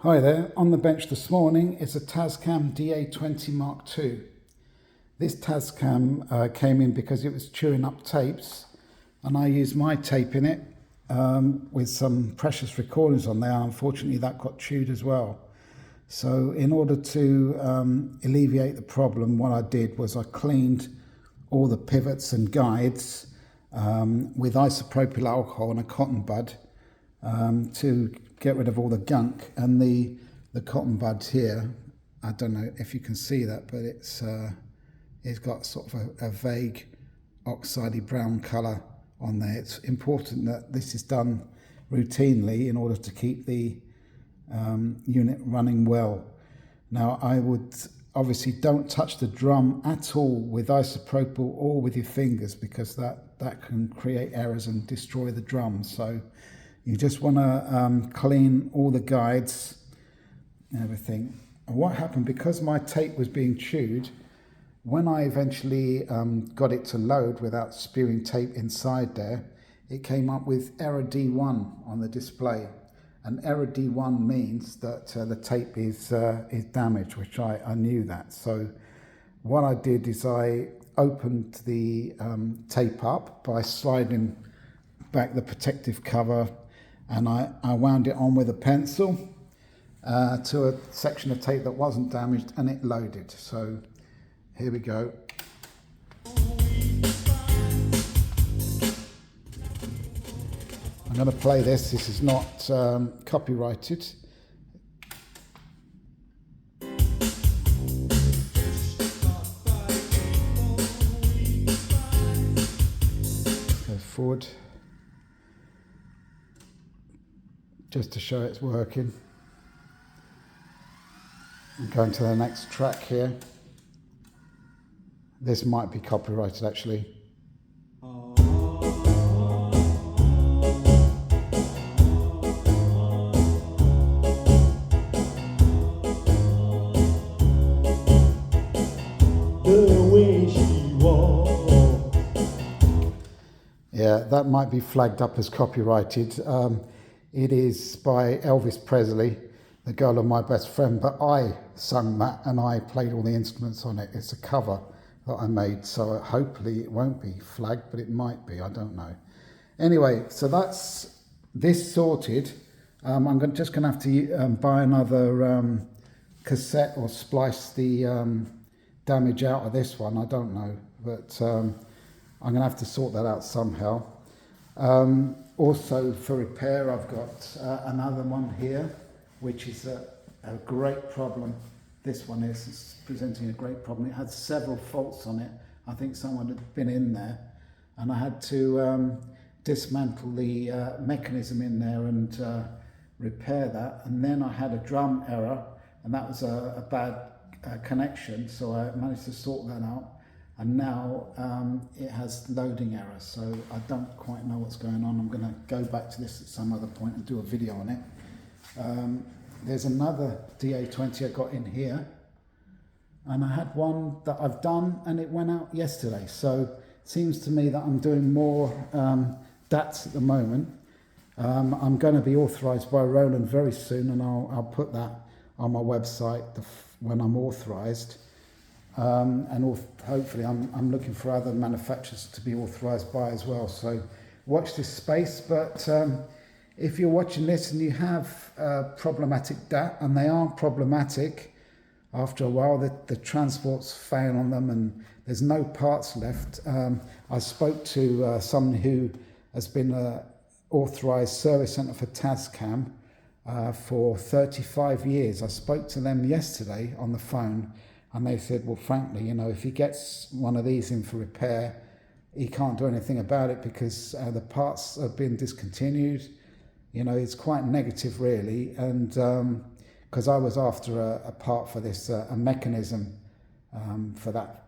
Hi there, on the bench this morning is a Tascam DA-20 Mark II. This Tascam came in because it was chewing up tapes, and I used my tape in it with some precious recordings on there. Unfortunately that got chewed as well. So in order to alleviate the problem, what I did was I cleaned all the pivots and guides with isopropyl alcohol and a cotton bud to get rid of all the gunk. And the cotton buds here, I don't know if you can see that, but it's got sort of a vague oxidey brown colour on there. It's important that this is done routinely in order to keep the unit running well. Now I would obviously don't touch the drum at all with isopropyl or with your fingers, because that can create errors and destroy the drum. So you just want to clean all the guides and everything. And what happened, because my tape was being chewed, when I eventually got it to load without spewing tape inside there, it came up with error D1 on the display. And error D1 means that the tape is damaged, which I knew that. So what I did is I opened the tape up by sliding back the protective cover, and I wound it on with a pencil to a section of tape that wasn't damaged, and it loaded. So here we go. I'm going to play this. This is not copyrighted. Go forward, just to show it's working. I'm going to the next track here. This might be copyrighted actually. Yeah, that might be flagged up as copyrighted. It is by Elvis Presley, the girl of my best friend, but I sung that and I played all the instruments on it. It's a cover that I made, so hopefully it won't be flagged, but it might be, I don't know. Anyway, so that's this sorted. I'm just going to have to buy another cassette or splice the damage out of this one. I don't know, but I'm going to have to sort that out somehow. Also for repair, I've got another one here, which is a great problem. This one is presenting a great problem. It had several faults on it. I think someone had been in there, and I had to dismantle the mechanism in there and repair that. And then I had a drum error, and that was a bad connection, so I managed to sort that out. And now it has loading errors, so I don't quite know what's going on. I'm going to go back to this at some other point and do a video on it. There's another DA-20 I got in here, and I had one that I've done and it went out yesterday. So it seems to me that I'm doing more DATs at the moment. I'm going to be authorised by Roland very soon, and I'll put that on my website when I'm authorised. And hopefully I'm looking for other manufacturers to be authorised by as well. So watch this space. But if you're watching this and you have problematic DAT, and they are problematic, after a while the transports fail on them and there's no parts left. I spoke to someone who has been an authorised service centre for Tascam for 35 years. I spoke to them yesterday on the phone, and they said, well, frankly, you know, if he gets one of these in for repair, he can't do anything about it because the parts have been discontinued. You know, it's quite negative, really. And because I was after a part for this, a mechanism for that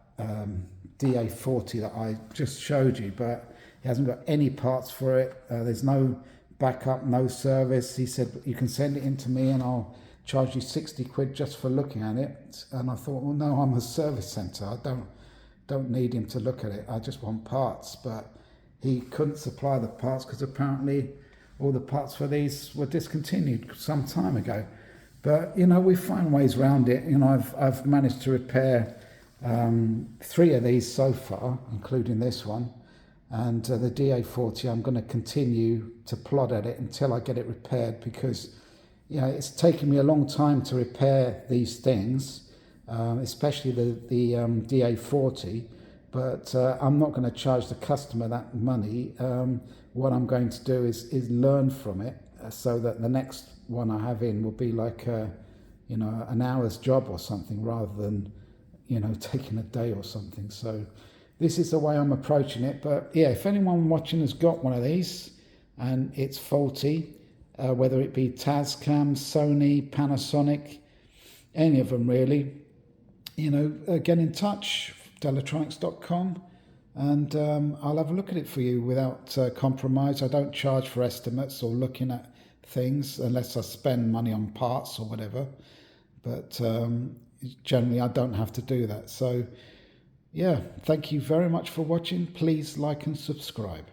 DA-40 that I just showed you, but he hasn't got any parts for it. There's no backup, no service. He said, you can send it in to me and I'll charge you 60 quid just for looking at it. And I thought, well, no, I'm a service centre. I don't need him to look at it. I just want parts. But he couldn't supply the parts because apparently all the parts for these were discontinued some time ago. But, you know, we find ways around it. You know, I've managed to repair 3 of these so far, including this one. And the DA-40, I'm going to continue to plod at it until I get it repaired, because, you know, it's taken me a long time to repair these things, especially the DA-40. But I'm not going to charge the customer that money. What I'm going to do is learn from it, so that the next one I have in will be like you know, an hour's job or something, rather than, you know, taking a day or something. So this is the way I'm approaching it. But yeah, if anyone watching has got one of these and it's faulty, whether it be Tascam, Sony, Panasonic, any of them really, you know, get in touch, delatronics.com, and I'll have a look at it for you without compromise. I don't charge for estimates or looking at things unless I spend money on parts or whatever, but generally I don't have to do that. So yeah, thank you very much for watching. Please like and subscribe.